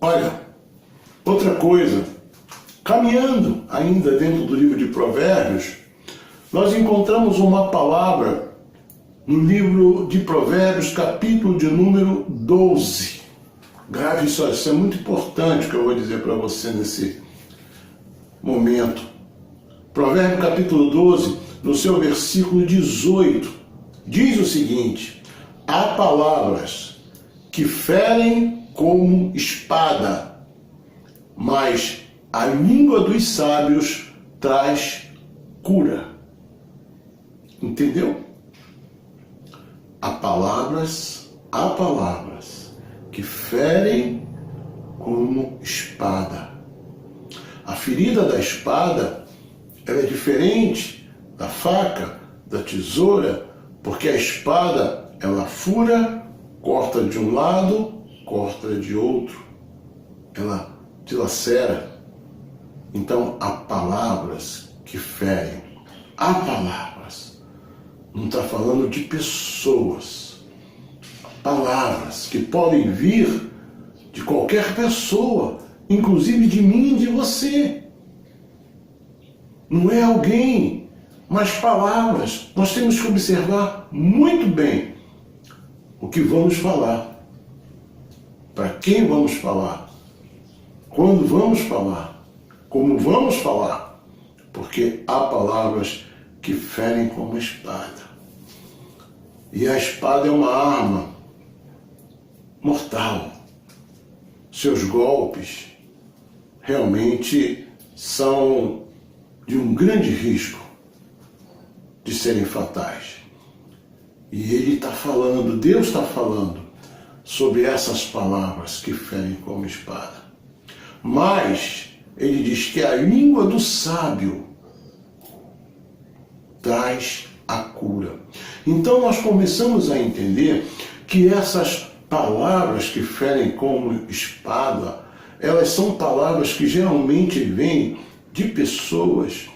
Olha, outra coisa, caminhando ainda dentro do livro de Provérbios, nós encontramos uma palavra no livro de Provérbios, capítulo de número 12. Grave isso é muito importante o que eu vou dizer para você nesse momento. Provérbio capítulo 12, no seu versículo 18, diz o seguinte: há palavras que ferem como espada, mas a língua dos sábios traz cura. Entendeu? Há palavras que ferem como espada. A ferida da espada, ela é diferente da faca, da tesoura, porque a espada, ela fura, corta de um lado, corta de outro. Ela dilacera. Então, há palavras que ferem. Há palavras. Não está falando de pessoas. Palavras que podem vir de qualquer pessoa, inclusive de mim e de você. Não é alguém, mas palavras. Nós temos que observar muito bem o que vamos falar, para quem vamos falar, quando vamos falar, como vamos falar, porque há palavras que ferem como espada. E a espada é uma arma mortal. Seus golpes realmente são de um grande risco de serem fatais. E ele está falando, Deus está falando sobre essas palavras que ferem como espada. Mas ele diz que a língua do sábio traz a cura. Então nós começamos a entender que essas palavras que ferem como espada, elas são palavras que geralmente vêm de pessoas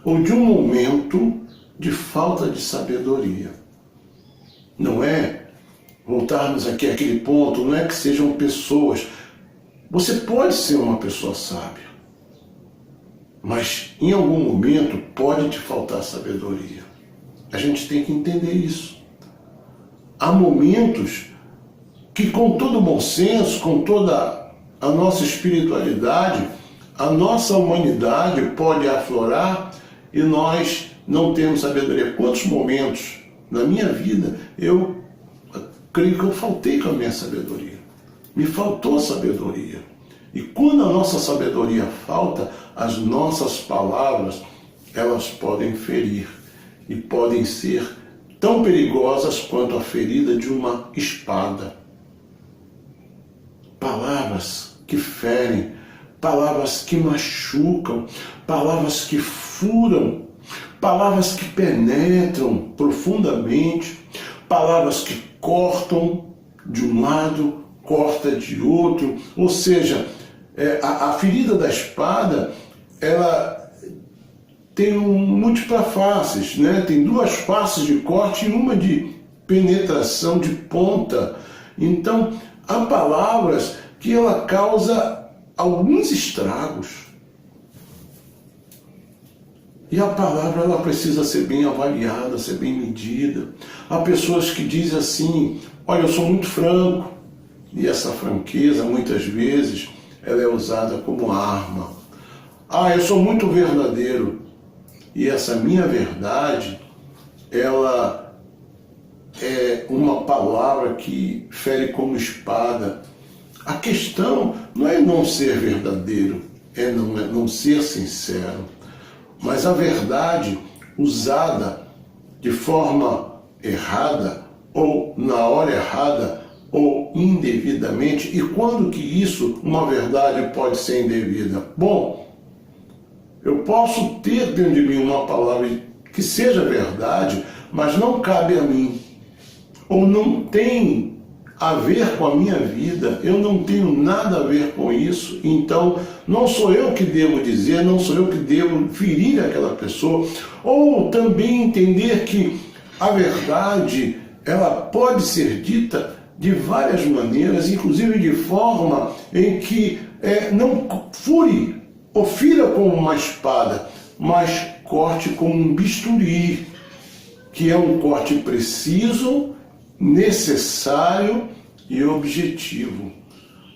ou de um momento de falta de sabedoria. Não é voltarmos aqui àquele ponto, não é que sejam pessoas. Você pode ser uma pessoa sábia, mas em algum momento pode te faltar sabedoria. A gente tem que entender isso. Há momentos que, com todo o bom senso, com toda a nossa espiritualidade, a nossa humanidade pode aflorar e nós não temos sabedoria. Quantos momentos na minha vida eu creio que eu faltei com a minha sabedoria. Me faltou sabedoria. E quando a nossa sabedoria falta, as nossas palavras, elas podem ferir e podem ser tão perigosas quanto a ferida de uma espada. Palavras que ferem, palavras que machucam, palavras que furam, palavras que penetram profundamente, palavras que cortam de um lado, corta de outro. Ou seja, a ferida da espada, ela tem múltiplas faces, né? Tem duas faces de corte e uma de penetração, de ponta. Então, há palavras que ela causa alguns estragos. E a palavra, ela precisa ser bem avaliada, ser bem medida. Há pessoas que dizem assim: olha, eu sou muito franco. E essa franqueza, muitas vezes, ela é usada como arma. Ah, eu sou muito verdadeiro. E essa minha verdade, ela é uma palavra que fere como espada. A questão não é não ser verdadeiro, é não ser sincero. Mas a verdade usada de forma errada, ou na hora errada, ou indevidamente. E quando que isso, uma verdade, pode ser indevida? Bom, eu posso ter dentro de mim uma palavra que seja verdade, mas não cabe a mim, ou não tem a ver com a minha vida, eu não tenho nada a ver com isso, então não sou eu que devo dizer, não sou eu que devo ferir aquela pessoa. Ou também entender que a verdade, ela pode ser dita de várias maneiras, inclusive de forma em que não fure ou fira como uma espada, mas corte como um bisturi, que é um corte preciso, necessário e objetivo,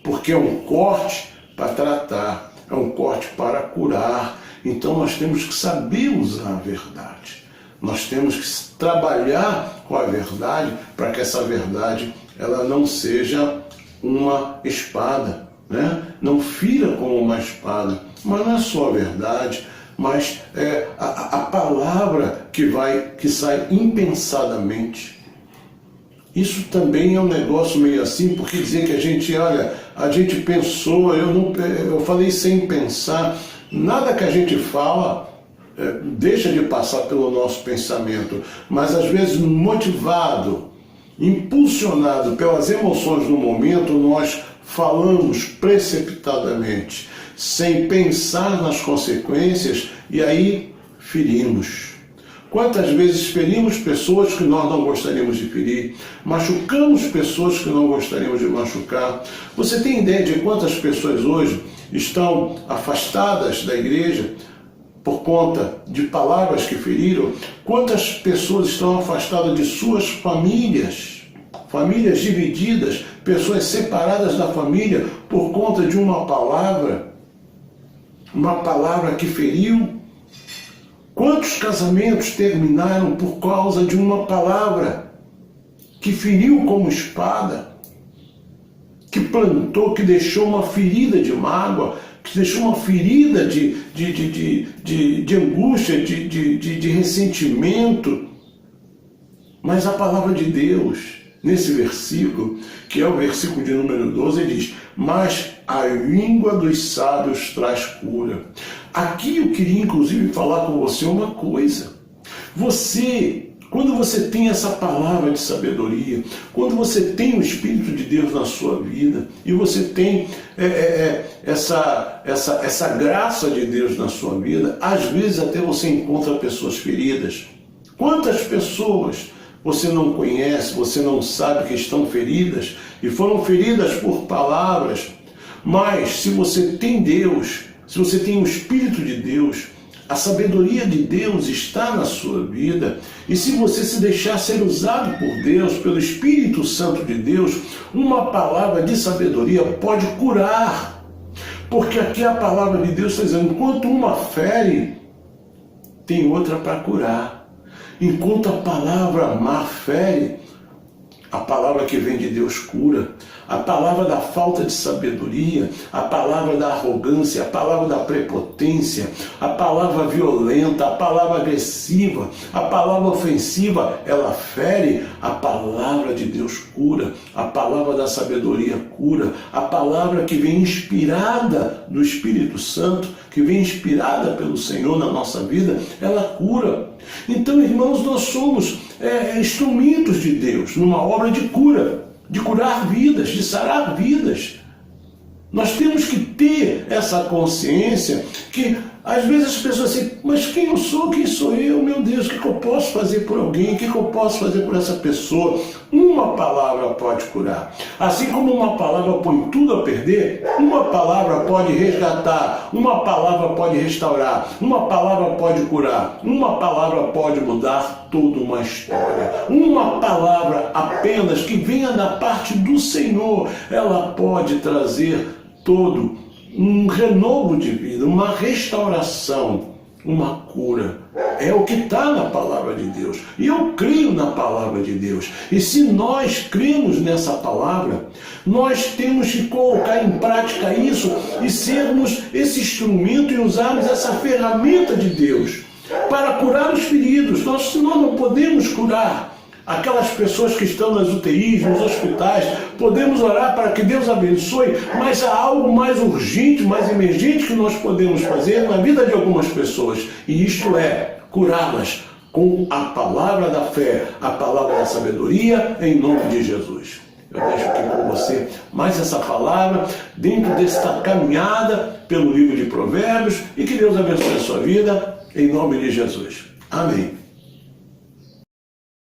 porque é um corte para tratar, é um corte para curar. Então nós temos que saber usar a verdade, nós temos que trabalhar com a verdade para que essa verdade ela não seja uma espada, né? Não fira como uma espada, mas não é só a verdade, mas a palavra que sai impensadamente. Isso também é um negócio meio assim, porque dizer que a gente pensou, eu falei sem pensar, nada que a gente fala deixa de passar pelo nosso pensamento, mas às vezes motivado, impulsionado pelas emoções do momento, nós falamos precipitadamente, sem pensar nas consequências, e aí ferimos. Quantas vezes ferimos pessoas que nós não gostaríamos de ferir, machucamos pessoas que não gostaríamos de machucar. Você tem ideia de quantas pessoas hoje estão afastadas da igreja por conta de palavras que feriram? Quantas pessoas estão afastadas de suas famílias, famílias divididas, pessoas separadas da família por conta de uma palavra que feriu? Quantos casamentos terminaram por causa de uma palavra que feriu como espada, que plantou, que deixou uma ferida de mágoa, que deixou uma ferida de angústia, de ressentimento? Mas a palavra de Deus, nesse versículo, que é o versículo de número 12, diz: mas a língua dos sábios traz cura. Aqui eu queria inclusive falar com você uma coisa. Quando você tem essa palavra de sabedoria, quando você tem o Espírito de Deus na sua vida, e você tem essa graça de Deus na sua vida, às vezes até você encontra pessoas feridas. Quantas pessoas você não conhece, você não sabe que estão feridas, e foram feridas por palavras, mas se você tem Deus, se você tem o Espírito de Deus, a sabedoria de Deus está na sua vida, e se você se deixar ser usado por Deus, pelo Espírito Santo de Deus, uma palavra de sabedoria pode curar, porque aqui a palavra de Deus está dizendo: enquanto uma fere, tem outra para curar. Enquanto a palavra má fere, a palavra que vem de Deus cura. A palavra da falta de sabedoria, a palavra da arrogância, a palavra da prepotência, a palavra violenta, a palavra agressiva, a palavra ofensiva, ela fere. A palavra de Deus cura, a palavra da sabedoria cura, a palavra que vem inspirada do Espírito Santo, que vem inspirada pelo Senhor na nossa vida, ela cura. Então, irmãos, nós somos instrumentos de Deus numa obra de cura, de curar vidas, de sarar vidas. Nós temos que ter essa consciência que às vezes as pessoas dizem: mas quem eu sou? Quem sou eu? Meu Deus, o que eu posso fazer por alguém? O que eu posso fazer por essa pessoa? Uma palavra pode curar. Assim como uma palavra põe tudo a perder, uma palavra pode resgatar, uma palavra pode restaurar, uma palavra pode curar, uma palavra pode mudar toda uma história. Uma palavra apenas que venha da parte do Senhor, ela pode trazer todo um renovo de vida, uma restauração, uma cura. É o que está na palavra de Deus. E eu creio na palavra de Deus. E se nós cremos nessa palavra, nós temos que colocar em prática isso e sermos esse instrumento e usarmos essa ferramenta de Deus para curar os feridos. Nós não podemos curar aquelas pessoas que estão nas UTIs, nos hospitais. Podemos orar para que Deus abençoe, mas há algo mais urgente, mais emergente que nós podemos fazer na vida de algumas pessoas, e isto é curá-las com a palavra da fé, a palavra da sabedoria, em nome de Jesus. Eu deixo aqui com você mais essa palavra dentro desta caminhada pelo livro de Provérbios, e que Deus abençoe a sua vida, em nome de Jesus. Amém.